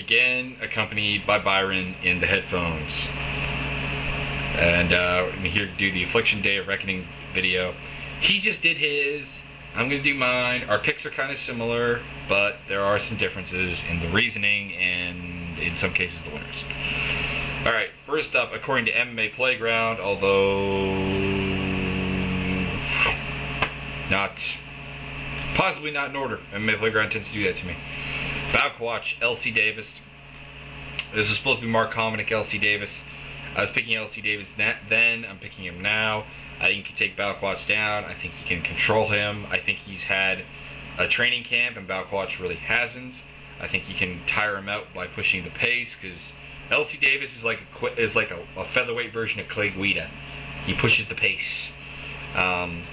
again, accompanied by Byron in the headphones. And I'm here to do the Affliction Day of Reckoning video. He just did his. I'm going to do mine. Our picks are kind of similar, but there are some differences in the reasoning and in some cases the winners. Alright, first up, according to MMA Playground, although possibly not in order. MMA Playground tends to do that to me. Bout Watch, LC Davis. This was supposed to be Mark Hominick, LC Davis. I was picking LC Davis then. I'm picking him now. I think he can take Balquatch down. I think he can control him. I think he's had a training camp, and Balquatch really hasn't. I think he can tire him out by pushing the pace, because LC Davis is like a featherweight version of Clay Guida. He pushes the pace, and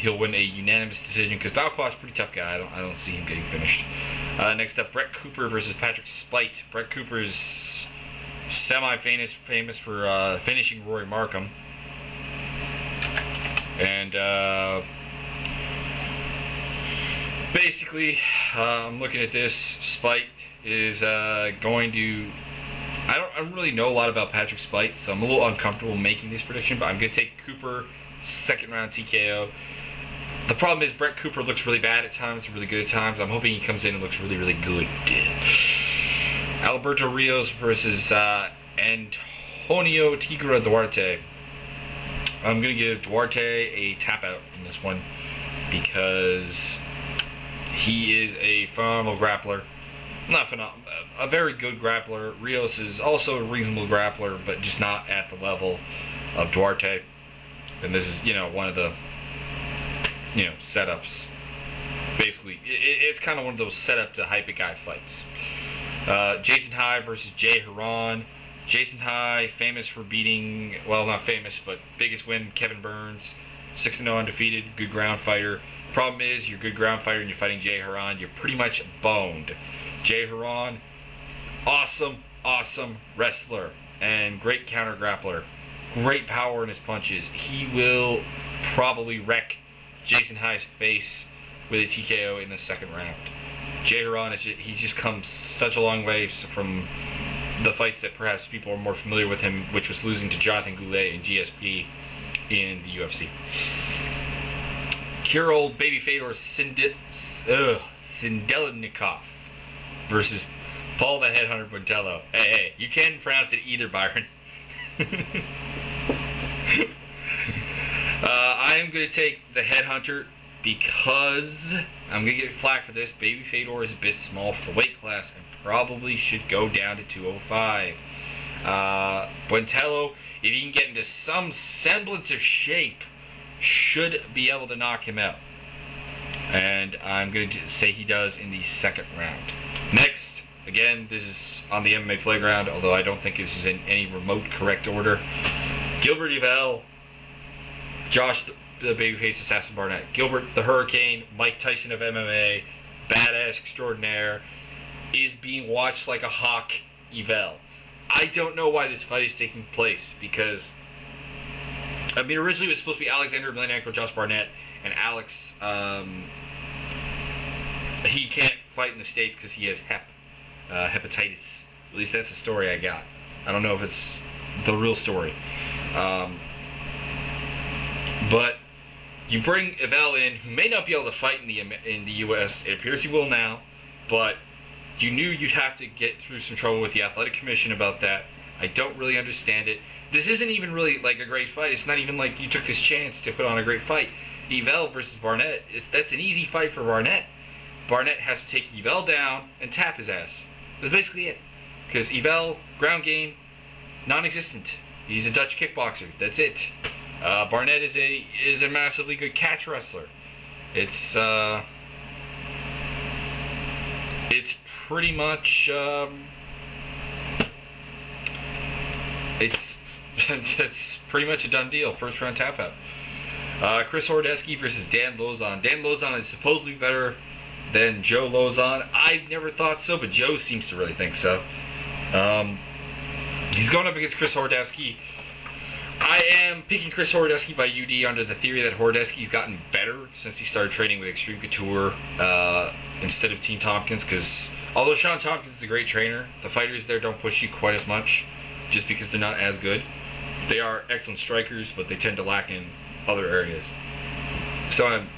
he'll win a unanimous decision, because Balquatch is a pretty tough guy. I don't see him getting finished. Next up, Brett Cooper versus Patrick Spite. Brett Cooper is famous for finishing Rory Markham. And basically, I'm looking at this. Spite is going to... I don't really know a lot about Patrick Spite, so I'm a little uncomfortable making this prediction, but I'm going to take Cooper, second round TKO. The problem is Brett Cooper looks really bad at times, really good at times. I'm hoping he comes in and looks really, really good. Alberto Rios versus Antonio Tigra Duarte. I'm going to give Duarte a tap out in this one because he is a phenomenal grappler. Not phenomenal, a very good grappler. Rios is also a reasonable grappler, but just not at the level of Duarte. And this is, one of the, setups. Basically, it's kind of one of those setup to hype a guy fights. Jason High versus Jay Haran. Jason High, famous for beating, well, not famous, but biggest win, Kevin Burns. 6-0 undefeated, good ground fighter. Problem is, you're a good ground fighter and you're fighting Jay Haran, you're pretty much boned. Jay Haran, awesome wrestler and great counter grappler. Great power in his punches. He will probably wreck Jason High's face with a TKO in the second round. Jay Haran, he's just come such a long way from the fights that perhaps people are more familiar with him, which was losing to Jonathan Goulet and GSP in the UFC. Kirill Baby Fedor Sindelnikov versus Paul the Headhunter Bontello. Hey, you can pronounce it either, Byron. I am going to take the Headhunter because I'm going to get flack for this. Baby Fedor is a bit small for the weight class and probably should go down to 205. Bontello, if he can get into some semblance of shape, should be able to knock him out. And I'm going to say he does in the second round. Next, again, this is on the MMA Playground, although I don't think this is in any remote correct order. Gilbert Yvel, Josh the Babyface Assassin Barnett. Gilbert the Hurricane, Mike Tyson of MMA, badass extraordinaire, is being watched like a hawk. Yvel. I don't know why this fight is taking place, because originally it was supposed to be Alexander Romanenko, Josh Barnett, and Alex, he can't fight in the States because he has hepatitis. At least that's the story I got. I don't know if it's the real story. But you bring Yvel in, who may not be able to fight in the U.S. It appears he will now, but you knew you'd have to get through some trouble with the Athletic Commission about that. I don't really understand it. This isn't even really like a great fight. It's not even like you took this chance to put on a great fight. Yvel versus Barnett, that's an easy fight for Barnett. Barnett has to take Yvel down and tap his ass. That's basically it. Because Yvel, ground game, non-existent. He's a Dutch kickboxer. That's it. Barnett is a massively good catch wrestler. It's pretty much it's pretty much a done deal. First round tap out. Chris Hordesky versus Dan Lozon. Dan Lozon is supposedly better than Joe Lozon. I've never thought so, but Joe seems to really think so. He's going up against Chris Hordesky. I am picking Chris Horodecki by UD under the theory that Horodecki's gotten better since he started training with Extreme Couture instead of Team Tompkins, because although Sean Tompkins is a great trainer, the fighters there don't push you quite as much just because they're not as good. They are excellent strikers, but they tend to lack in other areas. So I'm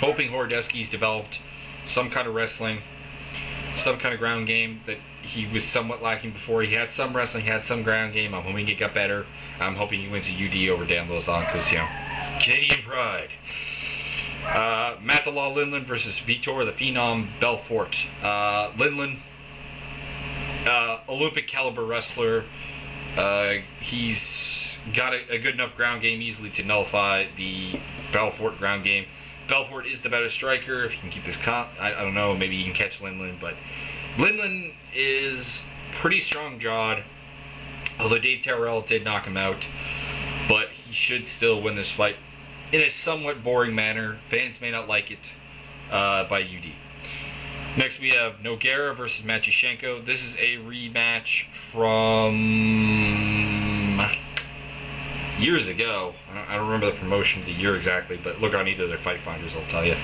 hoping Horodecki's developed some kind of wrestling, some kind of ground game that he was somewhat lacking before. He had some wrestling, he had some ground game. I'm hoping he got better. I'm hoping he wins the UD over Dan Lozon because, Canadian pride. Matt the Law Lindland versus Vitor the Phenom Belfort. Lindland, Olympic caliber wrestler. He's got a good enough ground game easily to nullify the Belfort ground game. Belfort is the better striker. If he can keep this I don't know, maybe he can catch Lindland, but Lindland is pretty strong-jawed, although Dave Terrell did knock him out, but he should still win this fight in a somewhat boring manner. Fans may not like it, by UD. Next we have Nogueira versus Matyushenko. This is a rematch from years ago. I don't remember the promotion of the year exactly, but look on either of their fight finders, I'll tell you.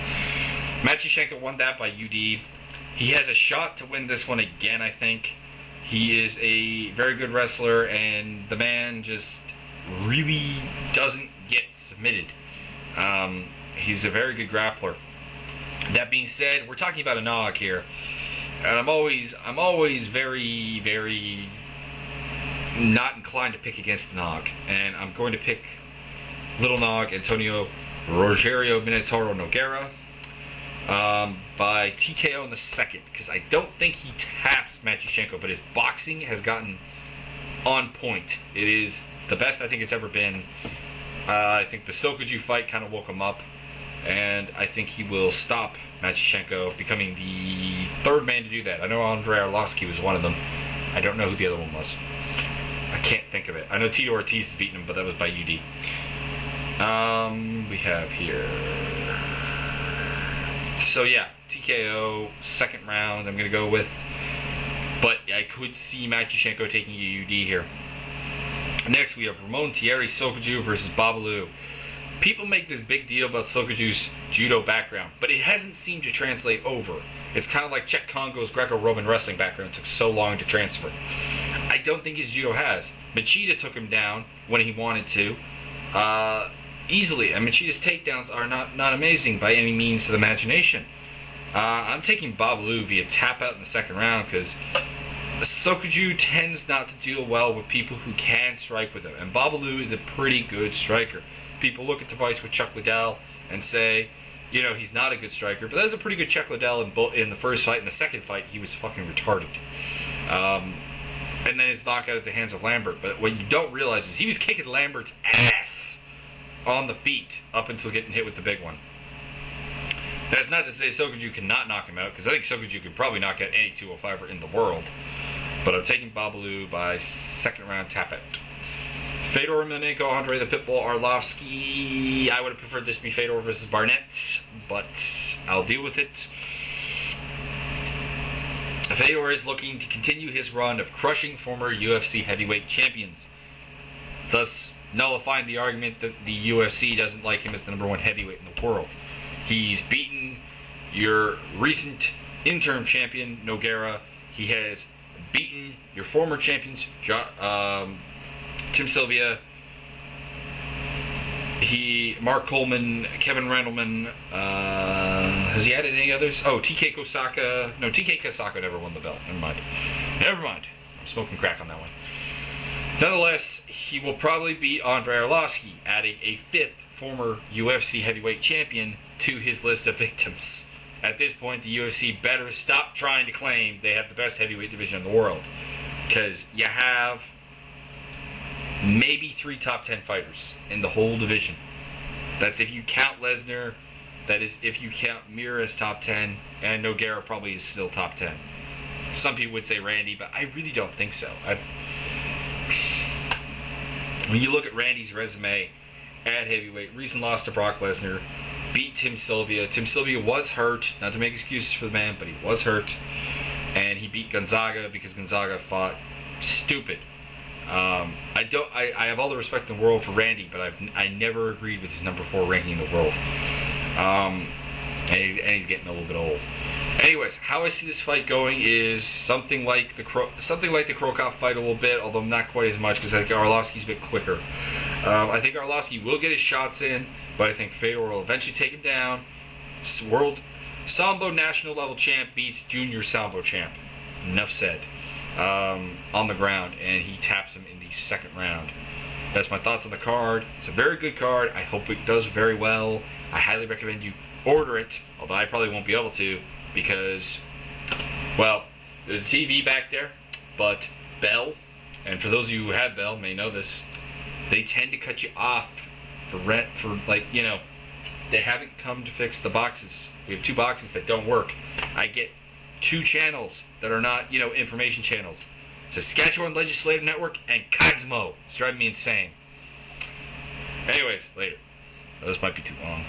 Matyushenko won that by UD. He has a shot to win this one again, I think. He is a very good wrestler, and the man just really doesn't get submitted. He's a very good grappler. That being said, we're talking about a Nog here, and I'm always very, very not inclined to pick against Nog, and I'm going to pick Little Nog Antonio Rogerio Minotauro Nogueira by TKO in the second, because I don't think he taps Matyushenko, but his boxing has gotten on point. It is the best I think it's ever been. I think the Sokoju fight kind of woke him up, and I think he will stop Matyushenko, becoming the third man to do that. I know Andrei Orlovsky was one of them. I don't know who the other one was. I can't think of it. I know Tito Ortiz has beaten him, but that was by UD. We have here. So yeah, TKO, second round, I'm going to go with. But I could see Matyushenko taking a UD here. Next, we have Ramon Thierry Sokoju versus Babalu. People make this big deal about Sokoju's judo background, but it hasn't seemed to translate over. It's kind of like Czech Congo's Greco-Roman wrestling background. It took so long to transfer. I don't think his judo has. Machida took him down when he wanted to. Easily. And Machida's takedowns are not amazing by any means to the imagination. I'm taking Babalu via tap out in the second round because Sokoju tends not to deal well with people who can strike with him. And Babalu is a pretty good striker. People look at the fights with Chuck Liddell and say, he's not a good striker. But that was a pretty good Chuck Liddell in the first fight. In the second fight, he was fucking retarded. And then his knockout at the hands of Lambert. But what you don't realize is he was kicking Lambert's ass on the feet up until getting hit with the big one. That's not to say Sokoju cannot knock him out, because I think Sokoju could probably knock out any 205er in the world. But I'm taking Babalu by second round tap out. Fedor Romanenko, Andre the Pitbull Orlovsky. I would have preferred this to be Fedor versus Barnett, but I'll deal with it. Fedor is looking to continue his run of crushing former UFC heavyweight champions, thus nullifying the argument that the UFC doesn't like him as the number one heavyweight in the world. He's beaten your recent interim champion, Nogueira. He has beaten your former champions, Tim Sylvia, Mark Coleman, Kevin Randleman. Has he added any others? Oh, TK Kosaka. No, TK Kosaka never won the belt. Never mind. I'm smoking crack on that one. Nonetheless, he will probably beat Andrei Arlovsky, adding a fifth former UFC heavyweight champion to his list of victims. At this point, the UFC better stop trying to claim they have the best heavyweight division in the world, because you have maybe 3 top 10 fighters in the whole division. That's if you count Lesnar. That is if you count Mir as top 10, and Nogueira probably is still top 10. Some people would say Randy, but I really don't think so. When you look at Randy's resume at heavyweight, recent loss to Brock Lesnar, beat Tim Sylvia. Tim Sylvia was hurt, not to make excuses for the man, but he was hurt. And he beat Gonzaga because Gonzaga fought stupid. I have all the respect in the world for Randy, but I never agreed with his number 4 ranking in the world. And he's getting a little bit old. Anyways, how I see this fight going is something like the Krokop fight a little bit, although not quite as much because I think Orlovsky's a bit quicker. I think Orlovsky will get his shots in, but I think Fedor will eventually take him down. World Sambo national level champ beats junior Sambo champ. Enough said. On the ground, and he taps him in the second round. That's my thoughts on the card. It's a very good card. I hope it does very well. I highly recommend you order it, although I probably won't be able to because, well, there's a TV back there, but Bell, and for those of you who have Bell may know this, they tend to cut you off for rent, for they haven't come to fix the boxes. We have 2 boxes that don't work. I get 2 channels that are not, information channels. Saskatchewan Legislative Network and Cosmo. It's driving me insane. Anyways, later. This might be too long.